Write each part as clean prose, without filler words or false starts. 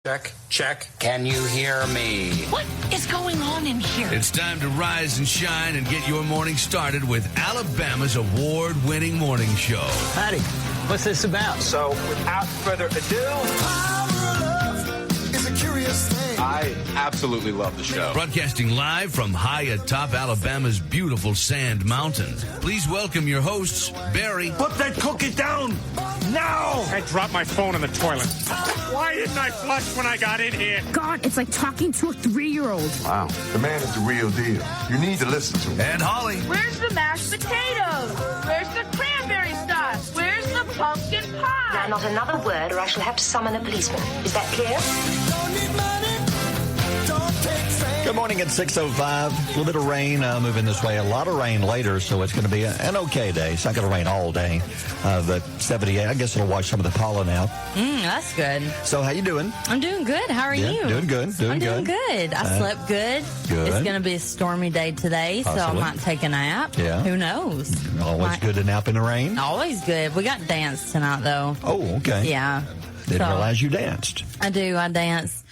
Check, check. Can you hear me? What is going on in here? It's time to rise and shine and get your morning started with Alabama's award-winning morning show. Patty, what's this about? So, without further ado, I absolutely love the show. Broadcasting live from high atop Alabama's beautiful sand mountains. Please welcome your hosts, Barry. Put that cookie down now! I dropped my phone in the toilet. Why didn't I flush when I got in here? God, it's like talking to a 3-year-old. Wow. The man is the real deal. You need to listen to him. And Holly. Where's the mashed potatoes? Where's the cranberry sauce? Where's the pumpkin pie? Now, not another word, or I shall have to summon a policeman. Is that clear? Good morning at 6:05. A little bit of rain moving this way. A lot of rain later, so it's going to be an okay day. It's not going to rain all day. But 78, I guess it'll wash some of the pollen out. That's good. So how you doing? I'm doing good. How are you? Doing good. I'm doing good. I slept good. Good. It's going to be a stormy day today, so I might take a nap. Yeah. Who knows? Always good to nap in the rain. Always good. We got dance tonight, though. Oh, okay. Yeah. Didn't realize you danced. I do. I dance.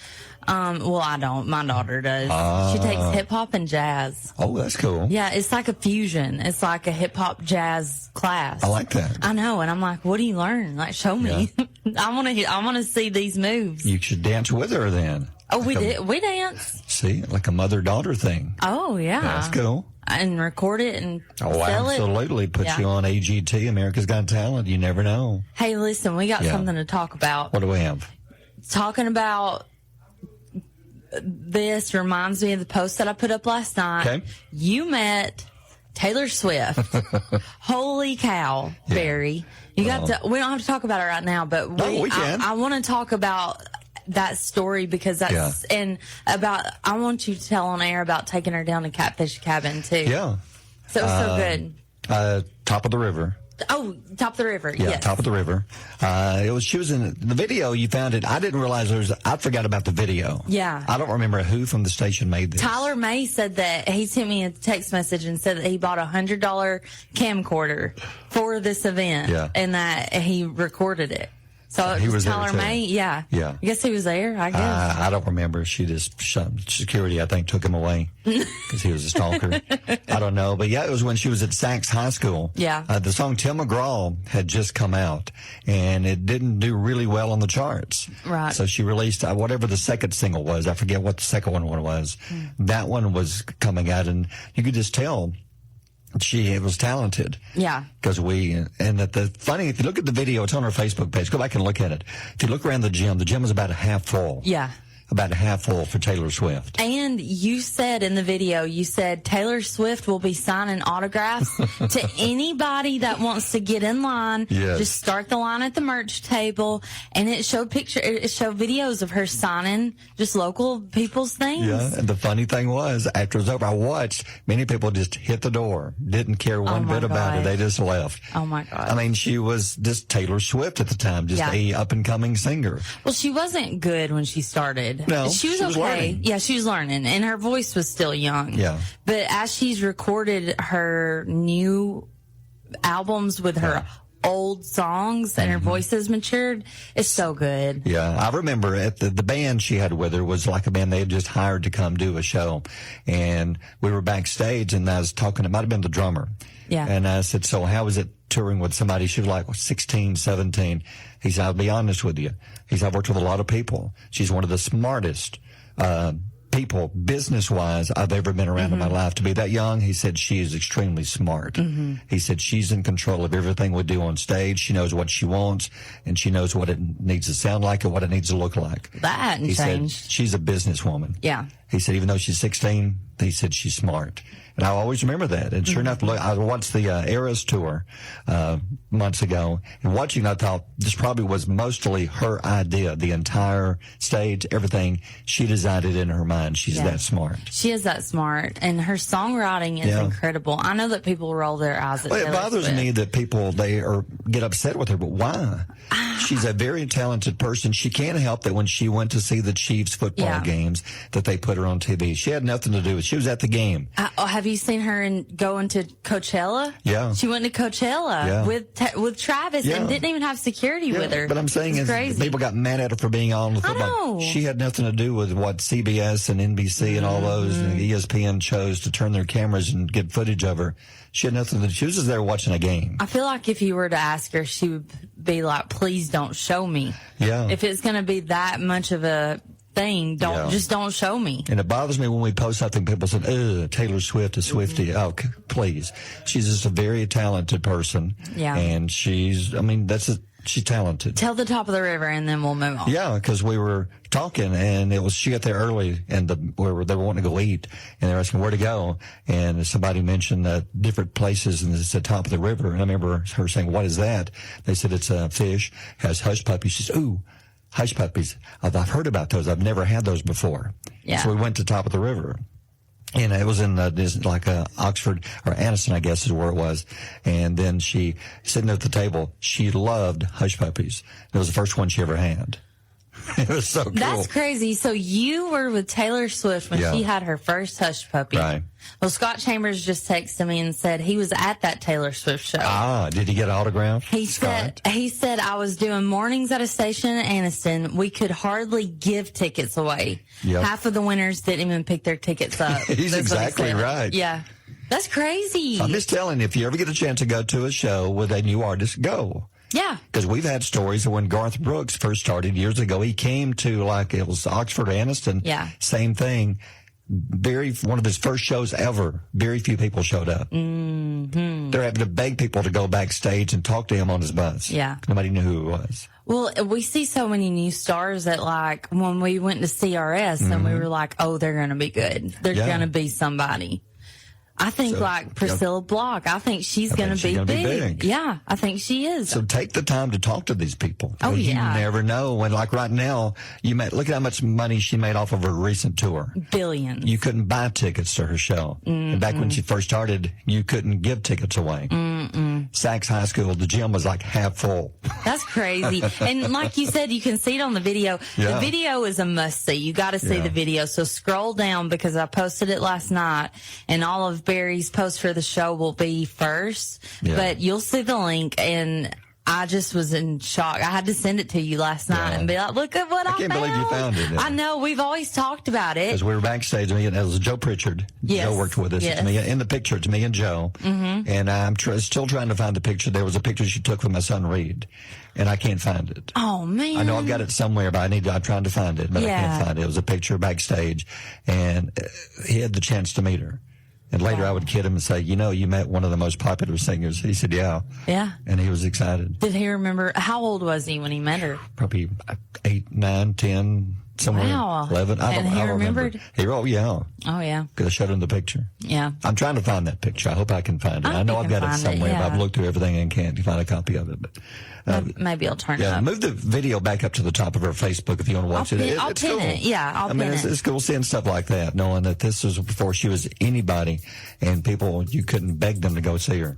Well, I don't. My daughter does. She takes hip-hop and jazz. Oh, that's cool. Yeah, it's like a fusion. It's like a hip-hop jazz class. I like that. I know, and I'm like, what do you learn? Like, show me. Yeah. I want to see these moves. You should dance with her then. Oh, we dance. See, like a mother-daughter thing. Oh, yeah. That's cool. And record it and sell absolutely. it. Put you on AGT, America's Got Talent. You never know. Hey, listen, we got something to talk about. What do we have? Talking about this reminds me of the post that I put up last night. Okay. You met Taylor Swift. Holy cow, Barry. You got to, we don't have to talk about it right now, but we can. I want to talk about that story because that's, and about, I want you to tell on air about taking her down to Catfish Cabin too. Yeah. So it was so good. Top of the river. Oh, Top of the River. Yeah, yes. Top of the River. She was in the video. You found it. I didn't realize I forgot about the video. Yeah. I don't remember who from the station made this. Tyler May said that he sent me a text message and said that he bought a $100 camcorder for this event. Yeah. And that he recorded it. So he was Tyler there May. Yeah. Yeah. I guess he was there. I guess. I don't remember. She just security, I think, took him away because he was a stalker. I don't know. But yeah, it was when she was at Sachs High School. Yeah. The song Tim McGraw had just come out and it didn't do really well on the charts. Right. So she released whatever the second single was. I forget what the second one was. That one was coming out and you could just tell she was talented. Yeah. Because if you look at the video, it's on our Facebook page. Go back and look at it. If you look around the gym is about a half full. Yeah. About a half full for Taylor Swift. And you said in the video, Taylor Swift will be signing autographs to anybody that wants to get in line. Yes. Just start the line at the merch table. And it showed videos of her signing just local people's things. Yeah. And the funny thing was, after it was over, I watched many people just hit the door. Didn't care one bit about it. They just left. Oh my God. I mean, she was just Taylor Swift at the time, just a up and coming singer. Well, she wasn't good when she started. No, she was okay. Learning. Yeah, she was learning, and her voice was still young. Yeah. But as she's recorded her new albums with her old songs and her voice has matured, it's so good. Yeah, I remember at the band she had with her was like a band they had just hired to come do a show, and we were backstage, and I was talking. It might have been the drummer. Yeah. And I said, "So how is it touring with somebody?" She was like 16, 17. He said, "I'll be honest with you." He said, "I've worked with a lot of people. She's one of the smartest people, business-wise, I've ever been around in my life. To be that young," he said, "she is extremely smart." He said, "She's in control of everything we do on stage. She knows what she wants, and she knows what it needs to sound like and what it needs to look like." That hadn't He changed. said, "She's a businesswoman." Yeah. He said, even though she's 16, he said she's smart. And I always remember that. And sure enough, I watched the Eras tour months ago. And watching, I thought this probably was mostly her idea. The entire stage, everything, she designed it in her mind. She's that smart. She is that smart. And her songwriting is incredible. I know that people roll their eyes at It bothers me that people, get upset with her, but why? She's a very talented person. She can't help that when she went to see the Chiefs football games, that they put her on TV. She had nothing to do with it. She was at the game. Have you seen her going to Coachella? Yeah. She went to Coachella with Travis and didn't even have security with her. But I'm saying is people got mad at her for being on the football. I know. She had nothing to do with what CBS and NBC and all those and ESPN chose to turn their cameras and get footage of her. She had nothing to do. She was just there watching a game. I feel like if you were to ask her, she would be like, please don't show me. Yeah. If it's going to be that much of a thing, just don't show me. And it bothers me when we post something, people say, Taylor Swift is Swiftie. Oh, please. She's just a very talented person. Yeah. And she's talented. Tell the top of the river and then we'll move on. Yeah, because we were talking and she got there early and they were wanting to go eat and they were asking where to go. And somebody mentioned different places and it's the top of the river. And I remember her saying, what is that? They said it's a fish, has hush puppies. She said, ooh, hush puppies. I've heard about those. I've never had those before. Yeah. So we went to the top of the river. And it was in Oxford or Anniston, I guess is where it was. And then she, sitting at the table, she loved hush puppies. It was the first one she ever had. It was so cool. That's crazy. So you were with Taylor Swift when she had her first hush puppy. Right. Well, Scott Chambers just texted me and said he was at that Taylor Swift show. Did he get an autograph? He said I was doing mornings at a station in Anniston. We could hardly give tickets away. Yep. Half of the winners didn't even pick their tickets up. He's exactly right. Yeah. That's crazy. I'm just telling you, if you ever get a chance to go to a show with a new artist, go. Yeah. Because we've had stories of when Garth Brooks first started years ago, he came to it was Oxford or Anniston. Yeah. Same thing. One of his first shows ever, very few people showed up. Mm-hmm. They're having to beg people to go backstage and talk to him on his bus. Yeah. Nobody knew who it was. Well, we see so many new stars that when we went to CRS and we were like, oh, they're going to be good. They're going to be somebody. I think Priscilla Block. I think she's going to be big. Yeah, I think she is. So take the time to talk to these people. Oh, you yeah. never know. When right now, look at how much money she made off of her recent tour. Billions. You couldn't buy tickets to her show. And back when she first started, you couldn't give tickets away. Sachs High School, the gym was like half full. That's crazy. And like you said, you can see it on the video. Yeah. The video is a must see. You got to see the video. So scroll down because I posted it last night and all of Barry's post for the show will be first, but you'll see the link and I just was in shock. I had to send it to you last night and be like, look at what I can't found. believe you found it. I know. We've always talked about it. As we were backstage, it was Joe Pritchard. Yes. Joe worked with us. Yes. It's me, in the picture, it's me and Joe. Mm-hmm. And I'm still trying to find the picture. There was a picture she took with my son Reed, and I can't find it. Oh, man. I know I've got it somewhere, but I'm trying to find it, but I can't find it. It was a picture backstage, and he had the chance to meet her. And later I would kid him and say, you met one of the most popular singers. He said, yeah. Yeah. And he was excited. Did he remember, how old was he when he met her? Probably 8, 9, 10, somewhere. Wow. 11. I don't remember. Oh, yeah. Oh, yeah. Because I showed him the picture. Yeah. I'm trying to find that picture. I hope I can find it. I know I've got it somewhere, but I've looked through everything and can't find a copy of it. But maybe I'll turn it up. Move the video back up to the top of our Facebook if you want to watch it. I'll it's pin cool. it. Yeah, I'll pin it. It's cool seeing stuff like that, knowing that this was before she was anybody, and people, you couldn't beg them to go see her.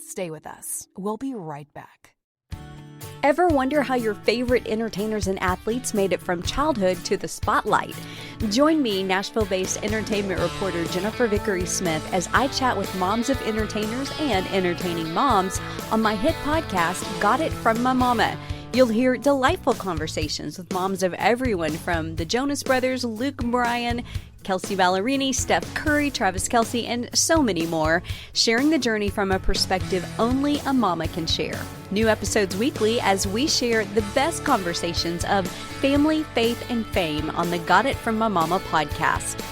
Stay with us. We'll be right back. Ever wonder how your favorite entertainers and athletes made it from childhood to the spotlight? Join me, Nashville-based entertainment reporter Jennifer Vickery-Smith, as I chat with moms of entertainers and entertaining moms on my hit podcast, Got It From My Mama. You'll hear delightful conversations with moms of everyone from the Jonas Brothers, Luke Bryan, Kelsey Ballerini, Steph Curry, Travis Kelce, and so many more, sharing the journey from a perspective only a mama can share. New episodes weekly as we share the best conversations of family, faith, and fame on the Got It From My Mama podcast.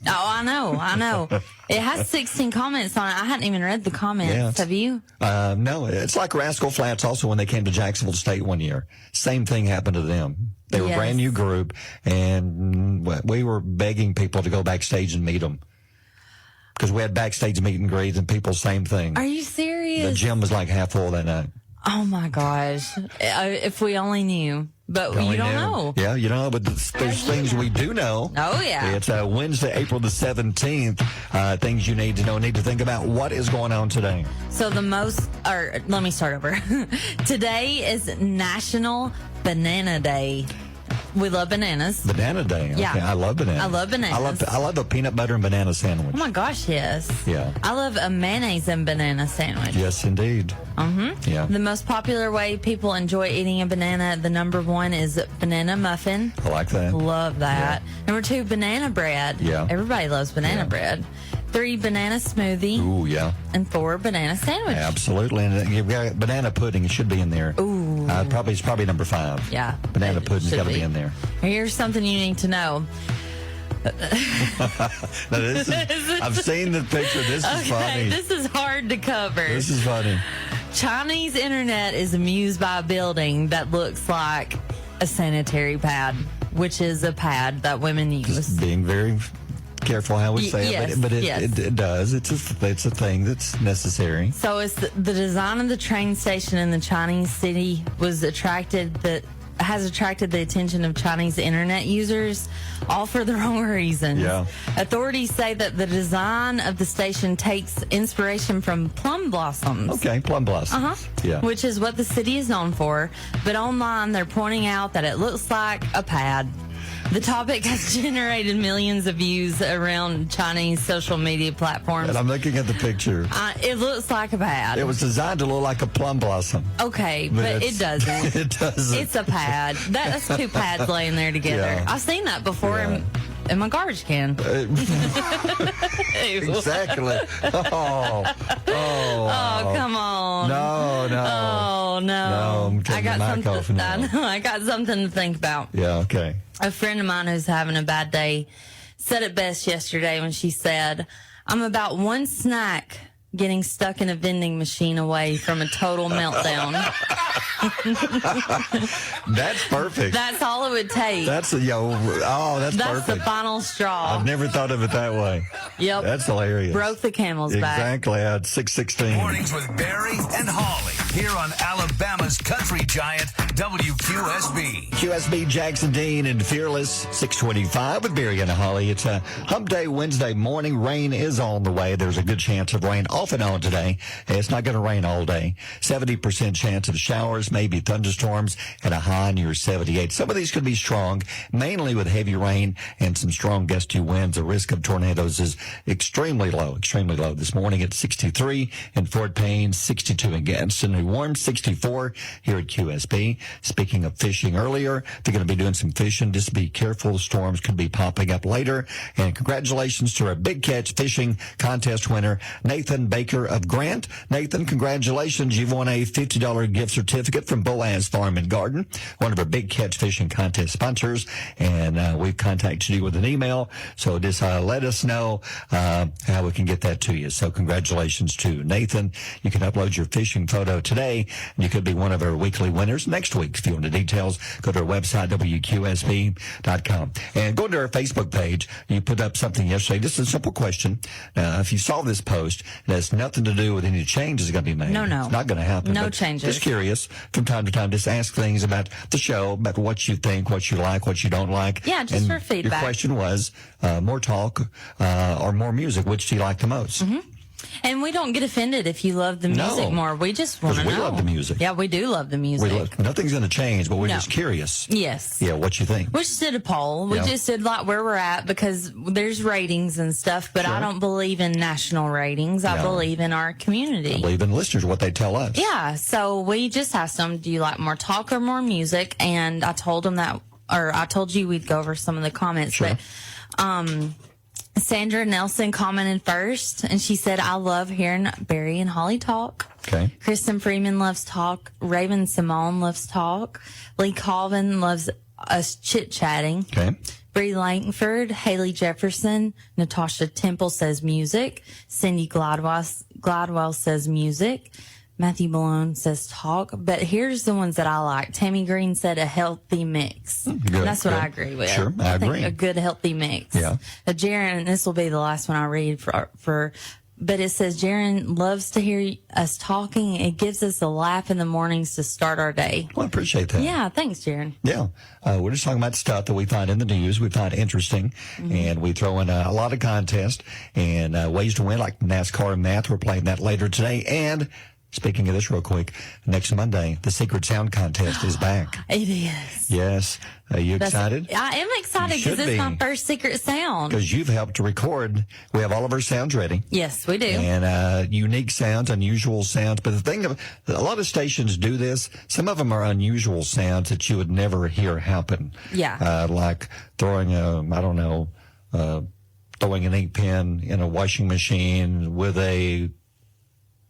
Oh, I know. It has 16 comments on it. I hadn't even read the comments. Yeah, Have you? No, it's like Rascal Flatts also when they came to Jacksonville State one year. Same thing happened to them. They were a brand new group, and we were begging people to go backstage and meet them. Because we had backstage meet and greets, and people, same thing. Are you serious? The gym was like half full that night. Oh, my gosh. If we only knew. but you don't know. Yeah, you don't know, but there's things we do know. Oh, yeah. It's Wednesday, April the 17th. Things you need to know, need to think about. What is going on today? So let me start over. Today is National Banana Day. We love bananas. Banana Day. Okay. Yeah. I love bananas. I love bananas. I love a peanut butter and banana sandwich. Oh my gosh, yes. Yeah. I love a mayonnaise and banana sandwich. Yes, indeed. Mm-hmm. Yeah. The most popular way people enjoy eating a banana, the number one is banana muffin. I like that. Love that. Yeah. Number two, banana bread. Yeah. Everybody loves banana bread. 3, banana smoothie. Ooh, yeah. And 4, banana sandwich. Absolutely. And you've got banana pudding. It should be in there. Ooh. It's probably number 5. Yeah. Banana pudding's got to be in there. Here's something you need to know. I've seen the picture. This is funny. This is hard to cover. This is funny. Chinese internet is amused by a building that looks like a sanitary pad, which is a pad that women use. Just being very careful how we say it, but it does. It's a thing that's necessary. So it's the design of the train station in the Chinese city has attracted the attention of Chinese internet users, all for the wrong reason. Yeah. Authorities say that the design of the station takes inspiration from plum blossoms. Okay, plum blossoms. Yeah. Which is what the city is known for. But online, they're pointing out that it looks like a pad. The topic has generated millions of views around Chinese social media platforms. And I'm looking at the picture. It looks like a pad. It was designed to look like a plum blossom. Okay, but it doesn't. It doesn't. It's a pad. That's 2 pads laying there together. Yeah. I've seen that before in my garbage can. Exactly. Oh, come on. No. Oh, no. I got something to think about. Yeah, okay. A friend of mine who's having a bad day said it best yesterday when she said, I'm about one snack getting stuck in a vending machine away from a total meltdown. That's perfect. That's all it would take. That's perfect. That's the final straw. I've never thought of it that way. Yep. That's hilarious. Broke the camel's back. Exactly. At 6:16. Mornings with Barry and Holly here on Alabama's country giant WQSB. QSB, Jackson Dean, and Fearless 625 with Barry and Holly. It's a hump day Wednesday morning. Rain is on the way. There's a good chance of rain off and on today. It's not going to rain all day. 70% chance of showers, maybe thunderstorms, and a high near 78. Some of these could be strong, mainly with heavy rain and some strong gusty winds. The risk of tornadoes is extremely low this morning at 63 in Fort Payne, 62 in Gadsden, New Warm, 64 here at QSB. Speaking of fishing earlier, they're going to be doing some fishing. Just be careful. Storms could be popping up later. And congratulations to our Big Catch Fishing Contest winner, Nathan Baker of Grant. Nathan, congratulations. You've won a $50 gift certificate from Boaz Farm and Garden, one of our Big Catch Fishing Contest sponsors. And we've contacted you with an email. So just let us know how we can get that to you. So congratulations to Nathan. You can upload your fishing photo today, and you could be one of our weekly winners next week. If you want the details, go to our website, WQSB.com. And go to our Facebook page. You put up something yesterday. Just a simple question. If you saw this post, it has nothing to do with any changes going to be made. No. It's not going to happen. No changes. Just curious. From time to time, just ask things about the show, about what you think, what you like, what you don't like. Yeah, just for feedback. Your question was more talk or more music. Which do you like the most? Mm-hmm. And we don't get offended if you love the music more. We just want to know. We love the music. Yeah, we do love the music. Nothing's going to change, but we're just curious. Yes. Yeah, what you think. We just did a poll. We just did like where we're at because there's ratings and stuff, but I don't believe in national ratings. I believe in our community. I believe in listeners, what they tell us. Yeah, so we just asked them, do you like more talk or more music? And I told them I told you we'd go over some of the comments. Sure. But, Sandra Nelson commented first, and she said, I love hearing Barry and Holly talk. Okay. Kristen Freeman loves talk. Raven Simone loves talk. Lee Colvin loves us chit-chatting. Okay. Bree Langford, Haley Jefferson, Natasha Temple says music. Cindy Gladwell says music. Matthew Malone says talk, but here's the ones that I like. Tammy Green said a healthy mix. Good, that's what I agree with. Sure, I agree. Think a good healthy mix. Yeah. Jaron, this will be the last one I read for But it says Jaron loves to hear us talking. It gives us a laugh in the mornings to start our day. Well, I appreciate that. Yeah, thanks, Jaron. Yeah. We're just talking about stuff that we find in the news, we find interesting, and we throw in a lot of contests and ways to win, like NASCAR and math. We're playing that later today. And speaking of this real quick, next Monday, the Secret Sound Contest is back. It is. Yes. Are you excited? I am excited because it's my first Secret Sound. Because you've helped to record. We have all of our sounds ready. Yes, we do. And unique sounds, unusual sounds. But the thing of a lot of stations do this. Some of them are unusual sounds that you would never hear happen. Yeah. Like throwing throwing an ink pen in a washing machine with a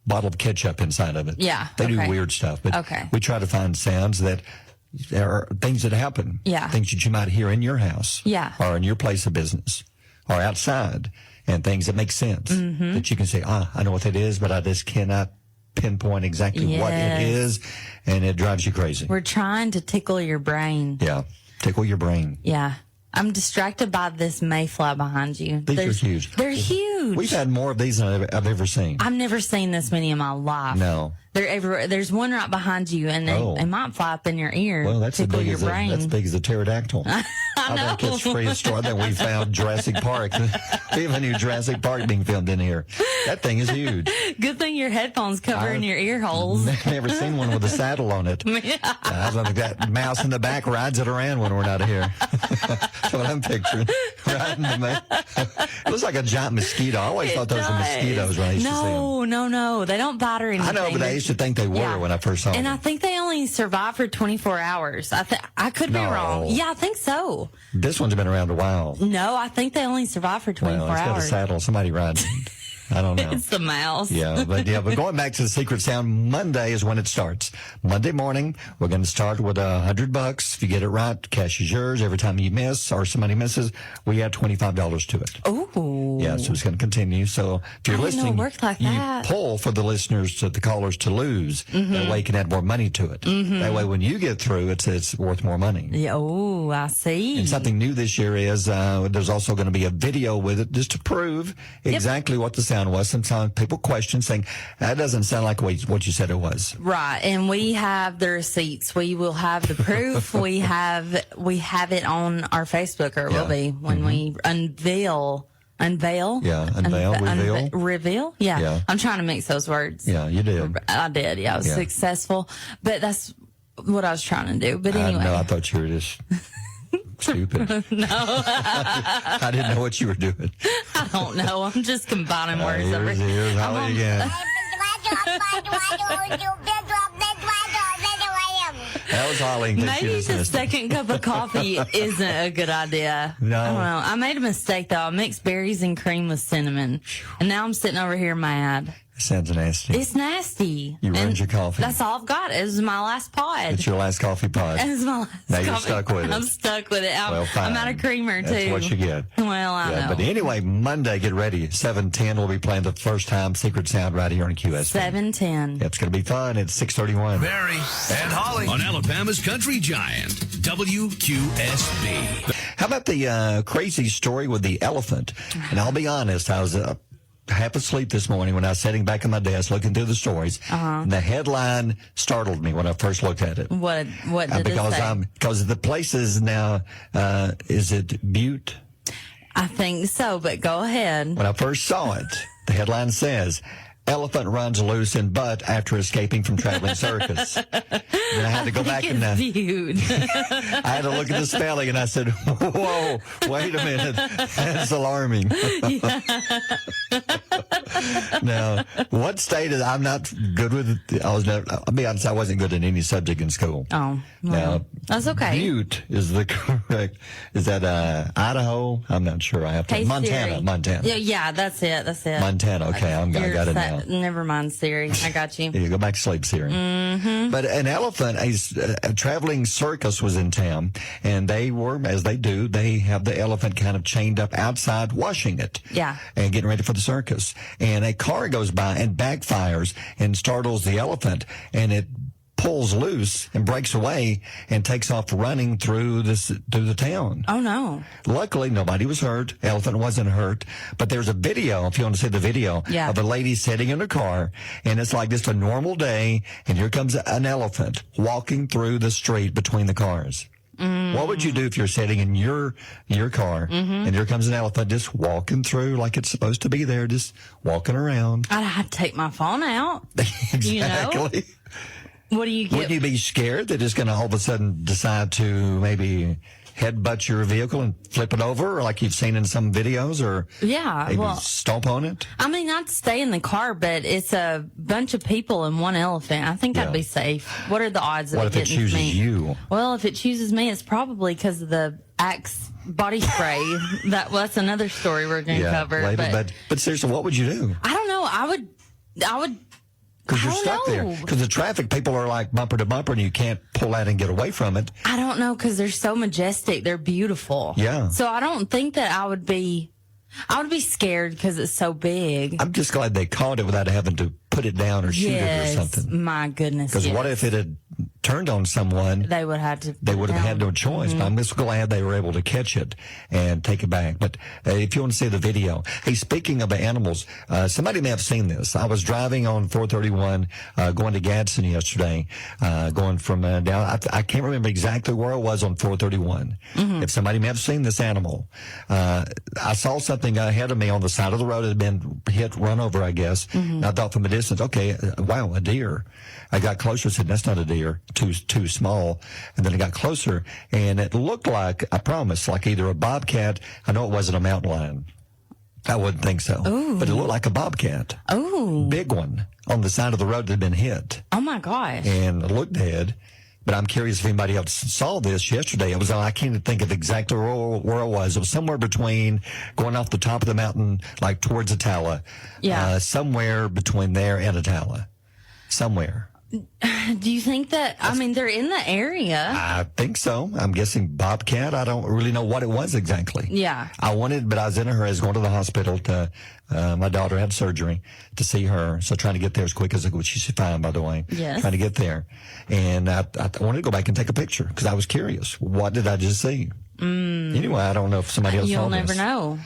bottle of ketchup inside of it. Yeah. They do weird stuff. But we try to find sounds that are things that happen. Yeah. Things that you might hear in your house. Yeah. Or in your place of business. Or outside. And things that make sense. That you can say, I know what that is, but I just cannot pinpoint exactly what it is. And it drives you crazy. We're trying to tickle your brain. Yeah. Tickle your brain. Yeah. I'm distracted by this mayfly behind you. These are huge. They're huge. We've had more of these than I've ever seen. I've never seen this many in my life. No. They're everywhere. There's one right behind you, and they might fly up in your ear. Well, that's as tickle big your as brain. that's big as a pterodactyl. I know. think it's prehistoric. I think we found Jurassic Park. We have a new Jurassic Park being filmed in here. That thing is huge. Good thing your headphones covering your ear holes. I've never seen one with a saddle on it. I think that mouse in the back rides it around when we're not here. That's what I'm picturing. Riding the mouse. It looks like a giant mosquito. I always thought those were mosquitoes when I used to see them. No. They don't bite or anything. I know, but I used to think they were when I first saw them. And I think they only survive for 24 hours. I could be wrong. Yeah, I think so. This one's been around a while. No, I think they only survive for 24 hours. It's got a saddle. Somebody rides it. I don't know. It's the mouse. But going back to the Secret Sound, Monday is when it starts. Monday morning, we're going to start with $100. If you get it right, cash is yours. Every time you miss or somebody misses, we add $25 to it. Oh. Yeah, so it's going to continue. So if you're listening, it worked like that. You pull for the listeners, the callers to lose. That way you can add more money to it. That way when you get through, it's worth more money. Yeah, oh, I see. And something new this year is there's also going to be a video with it just to prove exactly what the sound was. Sometimes people question saying, that doesn't sound like what you said it was. Right. And we have the receipts. We will have the proof. we have it on our Facebook, or it will be when we unveil. Yeah, unveil, reveal. Yeah. I'm trying to mix those words. Yeah, you did. I did. Yeah, I was successful. But that's what I was trying to do. But anyway. I thought you were just stupid. No. I didn't know what you were doing. I don't know. I'm just combining words. Here's Holly again. That was Holly. Maybe the second cup of coffee isn't a good idea. No. I don't know. I made a mistake, though. I mixed berries and cream with cinnamon. And now I'm sitting over here mad. Sounds nasty. It's nasty. You ruined your coffee. That's all I've got. It was my last pod. It's your last coffee pod. It's my last now you're stuck with it. I'm stuck with it. Fine. I'm out of creamer, too. That's what you get. Well, I know. But anyway, Monday, get ready. 7:10, we'll be playing the first time Secret Sound right here on QSB. 7:10. It's going to be fun. It's 6:31. Barry and Holly on Alabama's Country Giant, WQSB. How about the crazy story with the elephant? And I'll be honest, I was half asleep this morning when I was sitting back at my desk looking through the stories. And the headline startled me when I first looked at it. What did it say? Because the places now, is it Butte? I think so, but go ahead. When I first saw it, the headline says, elephant runs loose in butt after escaping from traveling circus. Then I had to go back and I had to look at the spelling, and I said, "Whoa, wait a minute, that's alarming." Now, what state is? I'm not good with it. I'll be honest, I wasn't good in any subject in school. Oh, well, that's okay. Butte is the correct. Is that Idaho? I'm not sure. I have to. Montana. Yeah, that's it. Montana. Okay, I got it now. Never mind, Siri. I got you. You go back to sleep, Siri. But an elephant, a traveling circus was in town, and they were, as they do, they have the elephant kind of chained up outside, washing it. Yeah. And getting ready for the circus. And a car goes by and backfires and startles the elephant, and it pulls loose and breaks away and takes off running through the town. Oh, no. Luckily, nobody was hurt. Elephant wasn't hurt. But there's a video, if you want to see the video, of a lady sitting in her car, and it's like just a normal day, and here comes an elephant walking through the street between the cars. What would you do if you're sitting in your car and here comes an elephant just walking through like it's supposed to be there, just walking around? I'd have to take my phone out. Exactly. You know? What do you get? Wouldn't you be scared that it's going to all of a sudden decide to maybe headbutt your vehicle and flip it over like you've seen in some videos, or maybe stomp on it? I mean, I'd stay in the car, but it's a bunch of people and one elephant. I think I'd be safe. What are the odds of it getting me? What if it chooses you? Well, if it chooses me, it's probably because of the Axe body spray. That's another story we're going to cover. Later, but seriously, what would you do? I don't know. I would. Because you're stuck there. Because the traffic, people are like bumper to bumper, and you can't pull out and get away from it. I don't know, because they're so majestic. They're beautiful. Yeah. So I don't think that I would be scared because it's so big. I'm just glad they caught it without having to put it down or shoot it or something. My goodness. Because what if it had turned on someone? They would have to. They would have had no choice. But I'm just glad they were able to catch it and take it back. But if you want to see the video, hey, speaking of animals, somebody may have seen this. I was driving on 431 going to Gadsden yesterday, going from down. I can't remember exactly where I was on 431. If somebody may have seen this animal, I saw something ahead of me on the side of the road. It had been run over, I guess. And I thought from a distance, okay, wow, a deer. I got closer and said, that's not a deer, too small. And then I got closer, and it looked like, I promise, like either a bobcat. I know it wasn't a mountain lion. I wouldn't think so. Ooh. But it looked like a bobcat. Oh. Big one on the side of the road that had been hit. Oh, my gosh. And it looked dead. But I'm curious if anybody else saw this yesterday. It was, I can't even think of exactly where it was. It was somewhere between going off the top of the mountain, like towards Attala. Yeah. Somewhere between there and Attala. Somewhere. Do you think that, I mean, they're in the area? I think so. I'm guessing bobcat. I don't really know what it was exactly. Yeah. I wanted, but I was in a hurry. I was going to the hospital to, my daughter had surgery to see her. So trying to get there as quick as I could. She's fine, by the way. Yes. Trying to get there. And I wanted to go back and take a picture because I was curious. What did I just see? Anyway, I don't know if somebody else saw this. You'll never know.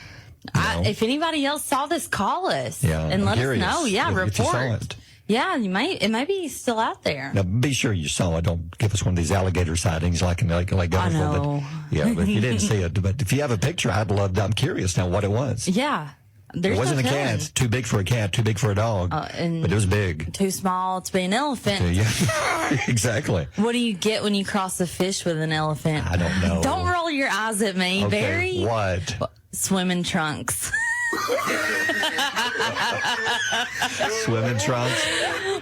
If anybody else saw this, call us and let us know. Yeah, report. If you saw it. Yeah, it may be still out there. Now, be sure you saw it. Don't give us one of these alligator sightings like I know. But if you didn't see it. But if you have a picture, I'm curious now what it was. Yeah. It wasn't a cat. Too big for a cat. Too big for a dog. But it was big. Too small to be an elephant. Yeah, exactly. What do you get when you cross a fish with an elephant? I don't know. Don't roll your eyes at me. Okay, Barry. what? Swimming trunks. Swimming trunks?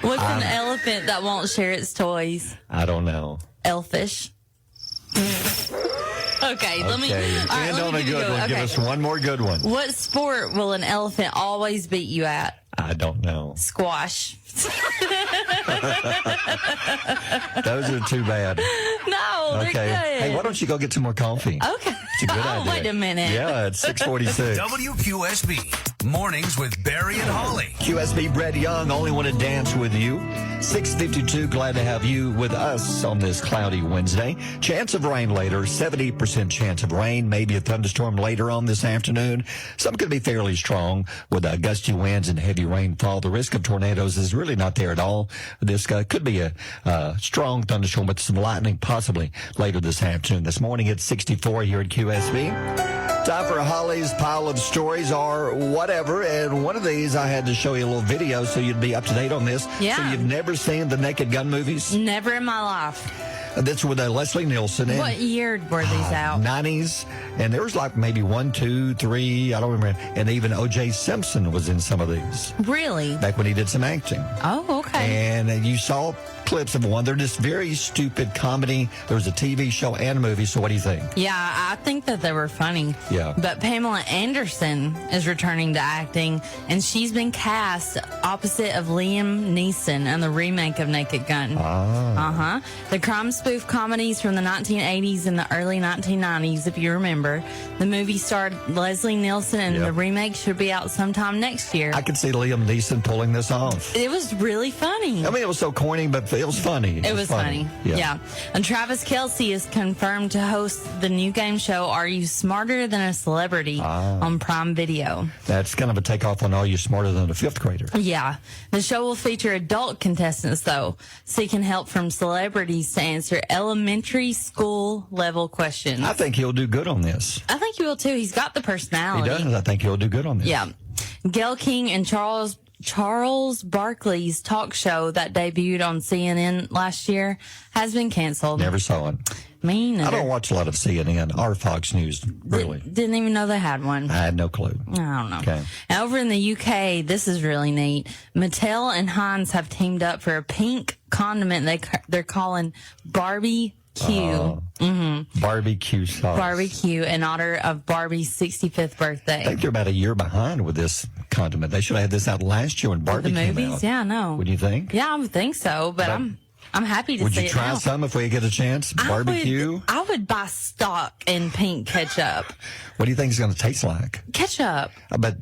What's an elephant that won't share its toys? I don't know. Elfish. Okay, let me. End on a good one. Give us one more good one. What sport will an elephant always beat you at? I don't know. Squash. Those are too bad. No, they're good. Hey, why don't you go get some more coffee? Okay. It's a good idea. Wait a minute. Yeah, it's 6:46. WQSB Mornings with Barry and Holly. QSB Brett Young, only want to dance with you. 6:52, glad to have you with us on this cloudy Wednesday. Chance of rain later, 70% chance of rain, maybe a thunderstorm later on this afternoon. Some could be fairly strong with gusty winds and heavy rainfall. The risk of tornadoes is really not there at all. This could be a strong thunderstorm with some lightning possibly later this afternoon. This morning it's 64 here at QSB. Time for Holly's pile of stories or whatever. And one of these, I had to show you a little video so you'd be up to date on this. Yeah. So you've never seen the Naked Gun movies? Never in my life. That's with Leslie Nielsen. What year were these out? 90s. And there was like maybe 1, 2, 3, I don't remember. And even O.J. Simpson was in some of these. Really? Back when he did some acting. Oh, okay. And you saw clips of one. They're just very stupid comedy. There was a TV show and a movie. So what do you think? Yeah, I think that they were funny. Yeah. But Pamela Anderson is returning to acting, and she's been cast opposite of Liam Neeson in the remake of Naked Gun. The crime spoof comedies from the 1980s and the early 1990s, if you remember. The movie starred Leslie Nielsen, and the remake should be out sometime next year. I could see Liam Neeson pulling this off. It was really funny. I mean, it was so corny, but It was funny. It was funny. Yeah. And Travis Kelce is confirmed to host the new game show, Are You Smarter Than a Celebrity, on Prime Video. That's kind of a takeoff on Are You Smarter Than a Fifth Grader? Yeah. The show will feature adult contestants, though, seeking help from celebrities to answer elementary school level questions. I think he'll do good on this. I think he will, too. He's got the personality. He does. I think he'll do good on this. Yeah. Gayle King and Charles Barkley's talk show that debuted on CNN last year has been canceled. Never saw it. Me neither. I don't watch a lot of CNN or Fox News, really. Didn't even know they had one. I had no clue. I don't know. Okay. Now, over in the UK, this is really neat. Mattel and Heinz have teamed up for a pink condiment they're calling Barbie Q. Barbecue sauce. Barbecue in honor of Barbie's 65th birthday. I think they're about a year behind with this condiment. They should have had this out last year when Barbie came movies? out. Yeah, I know. What do you think? Yeah, I would think so, but I'm happy to see it. Would you try some if we get a chance? Barbecue? I would buy stock in pink ketchup. What do you think it's going to taste like? Ketchup. But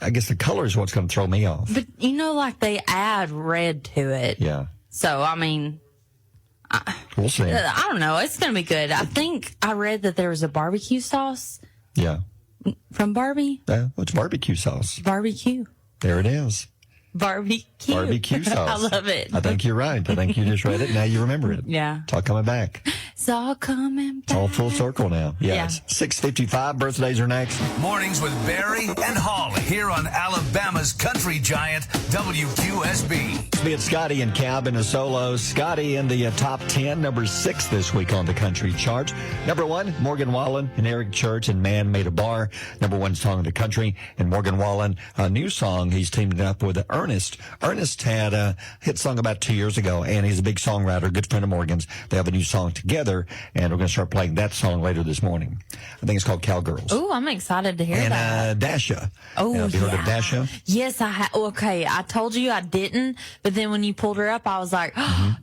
I guess the color is what's going to throw me off. But like they add red to it. Yeah. So, I mean, we'll see. I don't know. It's going to be good. I think I read that there was a barbecue sauce. Yeah. From Barbie? What's barbecue sauce? Barbecue. There it is. Barbecue. Barbecue sauce. I love it. I think you're right. I think you just read it. Now you remember it. Yeah. It's all coming back. It's all coming back. It's all full circle now. Yeah. It's 6:55. Birthdays are next. Mornings with Barry and Holly here on Alabama's country giant, WQSB. It's Scotty and Cab in a solo. Scotty in the top 10, number 6 this week on the country chart. Number 1, Morgan Wallen and Eric Church and Man Made a Bar. Number 1 song in the country. And Morgan Wallen, a new song he's teamed up with Ernest. Ernest had a hit song about 2 years ago, and he's a big songwriter, good friend of Morgan's. They have a new song together, and we're going to start playing that song later this morning. I think it's called Cowgirls. Oh, I'm excited to hear and, that. And Dasha. Oh, have you heard of Dasha? Yes, I have. Okay, I told you I didn't, but then when you pulled her up, I was like,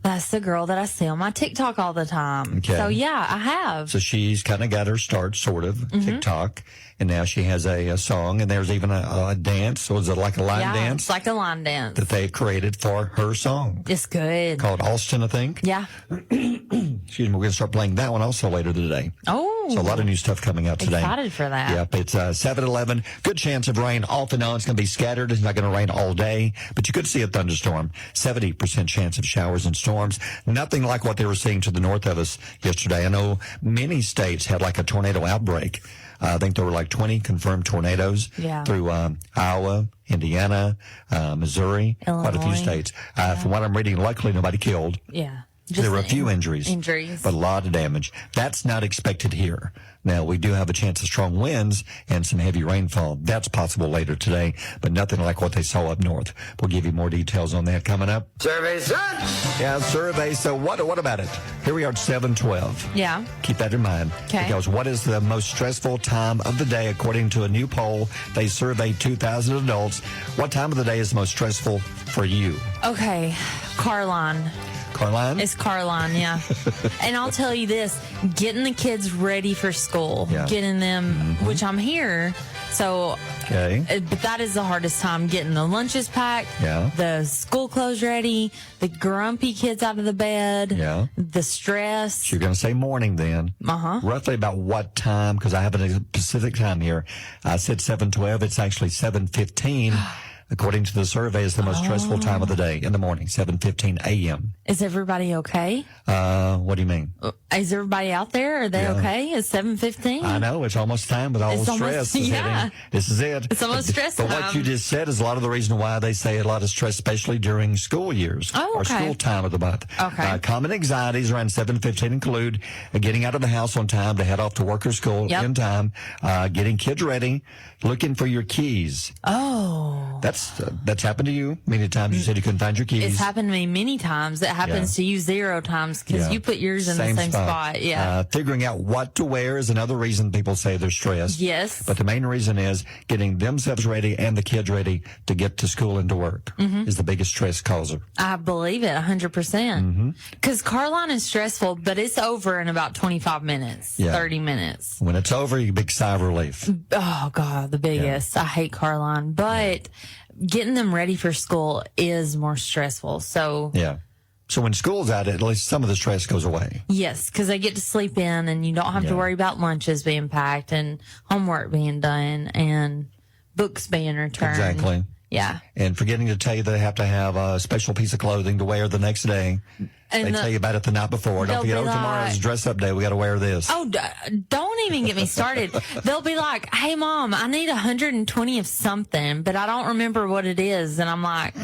that's the girl that I see on my TikTok all the time. Okay. So, yeah, I have. So she's kind of got her start, sort of, TikTok. And now she has a song, and there's even a dance. So is it like a line dance? It's like a line dance. That they created for her song. It's good. Called Austin, I think. Yeah. Excuse me. We're going to start playing that one also later today. Oh. So a lot of new stuff coming out today. Excited for that. Yep. It's 7-11. Good chance of rain off and on. It's going to be scattered. It's not going to rain all day, but you could see a thunderstorm. 70% chance of showers and storms. Nothing like what they were seeing to the north of us yesterday. I know many states had like a tornado outbreak. I think there were like 20 confirmed tornadoes through Iowa, Indiana, Missouri, Illinois. quite a few states. From what I'm reading, luckily nobody killed. Yeah. There were a few injuries, but a lot of damage. That's not expected here. Now, we do have a chance of strong winds and some heavy rainfall. That's possible later today, but nothing like what they saw up north. We'll give you more details on that coming up. Survey said. Yeah, survey. So what about it? Here we are at 7:12. Yeah. Keep that in mind. Okay. Because what is the most stressful time of the day according to a new poll? They surveyed 2,000 adults. What time of the day is the most stressful for you? Okay. Carline. Carline? It's Carline, yeah. And I'll tell you this, getting the kids ready for school, getting them, which I'm here, so, but that is the hardest time, getting the lunches packed, the school clothes ready, the grumpy kids out of the bed, the stress. So you're going to say morning then. Roughly about what time? Because I have a specific time here. I said 7:12. It's actually 7:15. According to the survey, is the most stressful time of the day in the morning, 7:15 a.m. Is everybody okay? What do you mean? Is everybody out there? Are they okay? It's 7:15. I know. It's almost time with all the stress. This is it. It's almost stress time. But what you just said is a lot of the reason why they say a lot of stress, especially during school years or school time of the month. Okay. Common anxieties around 7:15 include getting out of the house on time to head off to work or school in time, getting kids ready, looking for your keys. Oh. That's happened to you many times. You said you couldn't find your keys. It's happened to me many times. It happens to you 0 times because you put yours in the same spot. Yeah. Figuring out what to wear is another reason people say they're stressed. Yes. But the main reason is getting themselves ready and the kids ready to get to school and to work is the biggest stress causer. I believe it 100%. Because Carline is stressful, but it's over in about 25 minutes, 30 minutes. When it's over, you big sigh of relief. Oh, God, the biggest. I hate Carline. But getting them ready for school is more stressful. So So when school's out, at least some of the stress goes away. Yes, because they get to sleep in, and you don't have to worry about lunches being packed and homework being done and books being returned. Exactly. Yeah. And forgetting to tell you they have to have a special piece of clothing to wear the next day. And they tell you about it the night before. Don't forget, tomorrow's dress-up day. We got to wear this. Oh, don't even get me started. They'll be like, hey, Mom, I need 120 of something, but I don't remember what it is. And I'm like...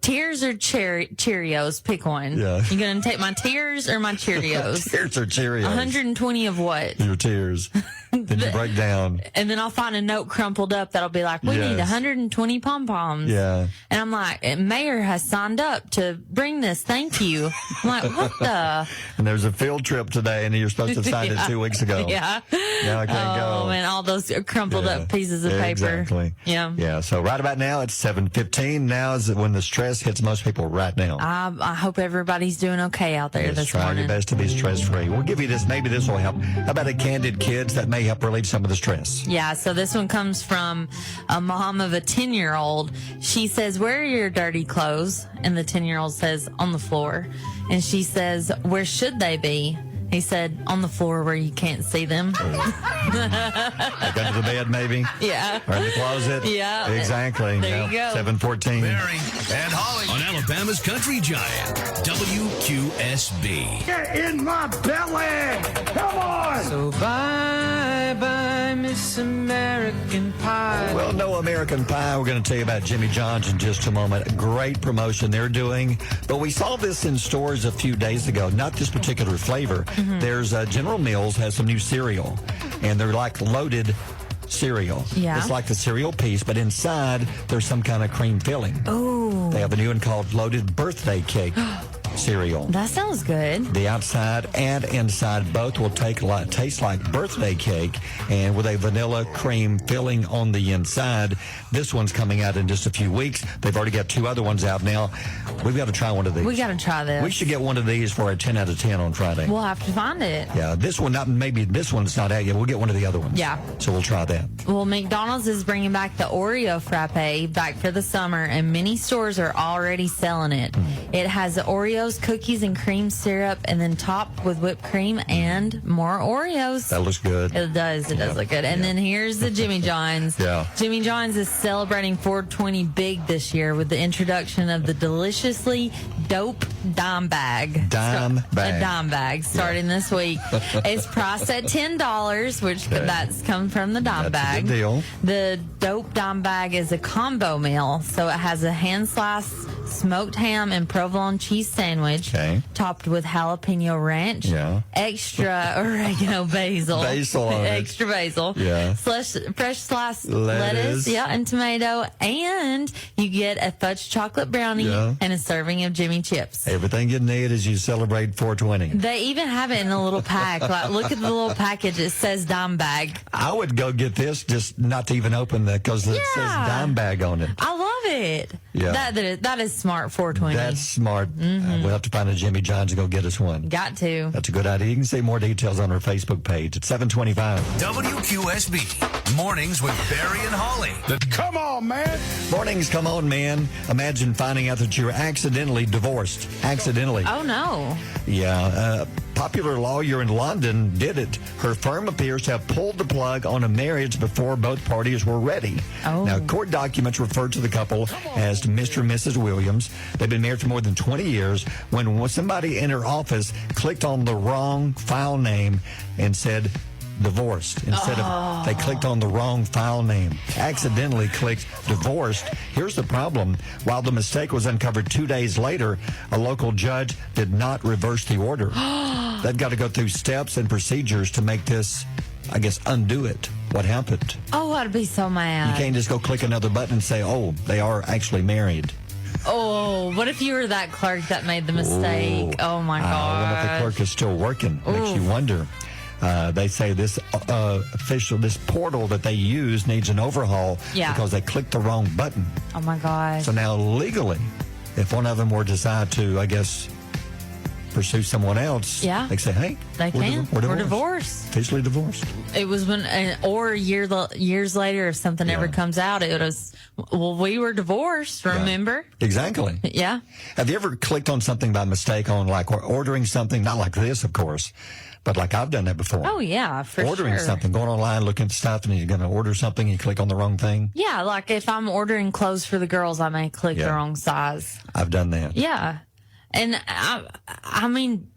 Tears or Cheerios? Pick one. Yeah. You going to take my tears or my Cheerios? Tears or Cheerios? 120 of what? Your tears. Then you break down. And then I'll find a note crumpled up that'll be like, we need 120 pom-poms. Yeah. And I'm like, Mayor has signed up to bring this. Thank you. I'm like, what the? And there's a field trip today, and you're supposed to have signed it 2 weeks ago. Yeah. Now I can't go. Oh, man, all those crumpled up pieces of paper. Exactly. Yeah. Yeah. So right about now, it's 7:15. Now is when the stress hits most people right now. I hope everybody's doing okay out there this try morning. your best to be stress-free. We'll give you this. Maybe this will help. How about a Candid Kids? That may help relieve some of the stress. Yeah, so this one comes from a mom of a 10-year-old. She says, where are your dirty clothes? And the 10-year-old says, on the floor. And she says, where should they be? He said, on the floor where you can't see them. Like under the bed, maybe? Yeah. Or in the closet? Yeah. Exactly. There you go. 7:14. Barry and Holly on Alabama's Country Giant, WQSB. Get in my belly! Come on! So bye, Miss American Pie. Well, no American Pie. We're going to tell you about Jimmy John's in just a moment. A great promotion they're doing. But we saw this in stores a few days ago. Not this particular flavor. Mm-hmm. There's General Mills has some new cereal, and they're like loaded cereal. Yeah. It's like the cereal piece, but inside there's some kind of cream filling. Oh. They have a new one called Loaded Birthday Cake cereal. That sounds good. The outside and inside both will taste like birthday cake, and with a vanilla cream filling on the inside. This one's coming out in just a few weeks. They've already got 2 other ones out now. We've got to try one of these. We got to try this. We should get one of these for a 10 out of 10 on Friday. We'll have to find it. Yeah, this one, maybe this one's not out yet. We'll get one of the other ones. Yeah. So we'll try that. Well, McDonald's is bringing back the Oreo Frappe back for the summer, and many stores are already selling it. It has Oreos, cookies, and cream syrup, and then topped with whipped cream and more Oreos. That looks good. It does. It does look good. And then here's the Jimmy John's. Yeah. Jimmy John's is celebrating 420 big this year with the introduction of the deliciously dope dime bag. A dime bag starting this week. It's priced at $10, which that's come from the dime bag. That's a good deal. The dope dime bag is a combo meal, so it has a hand-sliced smoked ham and provolone cheese sandwich, topped with jalapeno ranch, extra oregano basil, extra basil, fresh sliced lettuce, and tomato, and you get a fudge chocolate brownie and a serving of Jimmy chips. Everything you need as you celebrate 420. They even have it in a little pack. Like, look at the little package. It says dime bag. I would go get this just not to even open that because it says dime bag on it. I love it. Yeah. That is smart 420. That's smart. Mm-hmm. We'll have to find a Jimmy John's to go get us one. Got to. That's a good idea. You can see more details on our Facebook page at 725. WQSB. Mornings with Barry and Holly. Come on, man. Mornings, come on, man. Imagine finding out that you're accidentally divorced. Accidentally. Oh, no. Yeah. Popular lawyer in London did it. Her firm appears to have pulled the plug on a marriage before both parties were ready. Oh. Now, court documents refer to the couple as Mr. and Mrs. Williams. They've been married for more than 20 years. When somebody in her office clicked on the wrong file name and said divorced instead of, they clicked on the wrong file name, accidentally clicked divorced. Here's the problem. While the mistake was uncovered 2 days later, a local judge did not reverse the order. They've got to go through steps and procedures to make this, I guess, undo it. What happened? Oh, I'd be so mad. You can't just go click another button and say, oh, they are actually married. Oh, what if you were that clerk that made the mistake? Oh, my God. I wonder if the clerk is still working. Makes you wonder. They say this this portal that they use needs an overhaul because they clicked the wrong button. Oh, my gosh. So now legally, if one of them were to decide to, I guess, pursue someone else, Yeah. they say, hey, They can. We're We're divorced. Officially divorced. It was or years later, if something ever comes out, it was, well, we were divorced, remember? Exactly. Yeah. Have you ever clicked on something by mistake on like ordering something, not like this, of course, but like I've done that before. Oh, yeah, for Ordering sure. something, going online, looking at stuff, and you're going to order something, you click on the wrong thing. Yeah, like if I'm ordering clothes for the girls, I may click the wrong size. I've done that. Yeah. And I mean,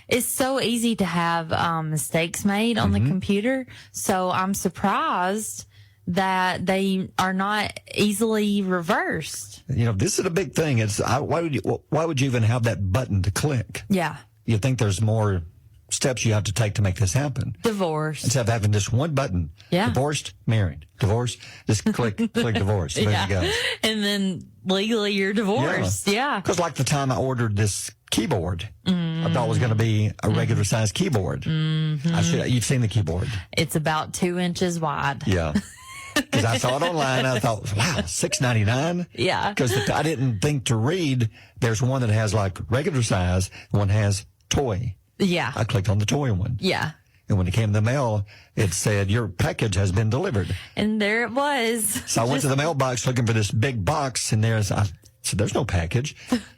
it's so easy to have mistakes made on the computer. So I'm surprised that they are not easily reversed. You know, this is a big thing. Why would you even have that button to click? Yeah. You think there's more steps you have to take to make this happen. Divorce. Instead of having just one button. Yeah. Divorced, married. Divorced, just click divorce. There you go. And then legally you're divorced. Yeah. Because like the time I ordered this keyboard, I thought it was going to be a regular size keyboard. Mm-hmm. You've seen the keyboard. It's about 2 inches wide. Yeah. Because I saw it online, and I thought, wow, $6.99? Yeah. Because I didn't think to read, there's one that has like regular size, one has toy. Yeah. I clicked on the toy one. Yeah. And when it came in the mail, it said, your package has been delivered. And there it was. So I went to the mailbox looking for this big box, and I said, there's no package.